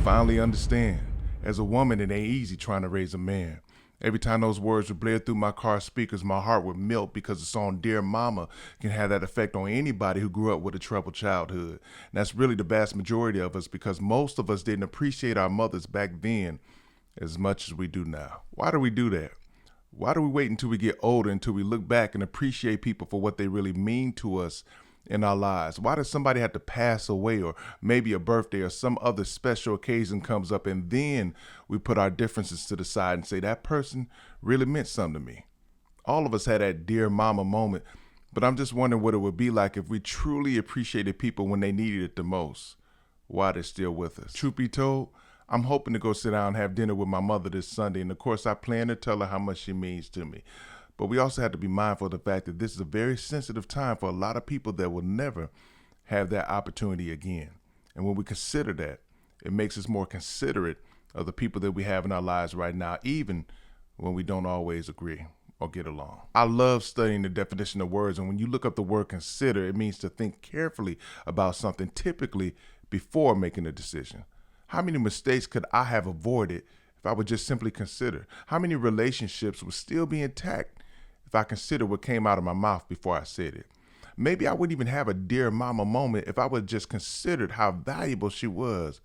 finally understand. As a woman, it ain't easy trying to raise a man. Every time those words would blare through my car speakers, my heart would melt because the song Dear Mama can have that effect on anybody who grew up with a troubled childhood. And that's really the vast majority of us, because most of us didn't appreciate our mothers back then as much as we do now. Why do we do that? Why do we wait until we get older, until we look back and appreciate people for what they really mean to us in our lives? Why does somebody have to pass away, or maybe a birthday or some other special occasion comes up, and then we put our differences to the side and say that person really meant something to me? All of us had that dear mama moment, but I'm just wondering what it would be like if we truly appreciated people when they needed it the most, while they're still with us. Truth be told, I'm hoping to go sit down and have dinner with my mother this Sunday, and of course I plan to tell her how much she means to me. But we also have to be mindful of the fact that this is a very sensitive time for a lot of people that will never have that opportunity again. And when we consider that, it makes us more considerate of the people that we have in our lives right now, even when we don't always agree or get along. I love studying the definition of words, and when you look up the word consider, it means to think carefully about something, typically before making a decision. How many mistakes could I have avoided if I would just simply consider? How many relationships would still be intact if I consider what came out of my mouth before I said it? Maybe I wouldn't even have a dear mama moment if I would just considered how valuable she was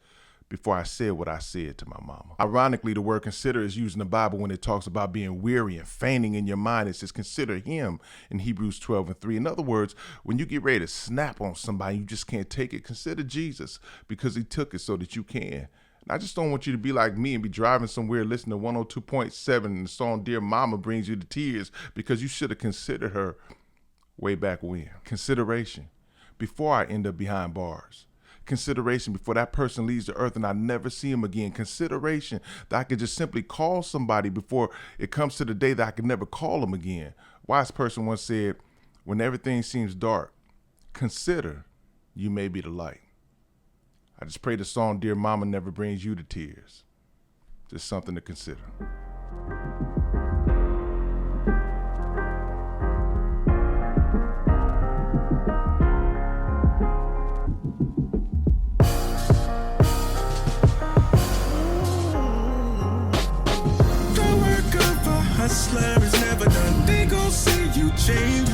before I said what I said to my mama. Ironically, the word consider is used in the Bible when it talks about being weary and fainting in your mind. It says consider him in Hebrews 12:3. In other words, when you get ready to snap on somebody, you just can't take it, consider Jesus, because he took it so that you can. And I just don't want you to be like me and be driving somewhere, listening to 102.7 and the song Dear Mama brings you to tears because you should have considered her way back when. Consideration before I end up behind bars. Consideration before that person leaves the earth and I never see him again. Consideration that I could just simply call somebody before it comes to the day that I can never call them again. Wise person once said, when everything seems dark, consider you may be the light. I just pray the song Dear Mama never brings you to tears. Just something to consider. Hustler is never done. They gon' see you change.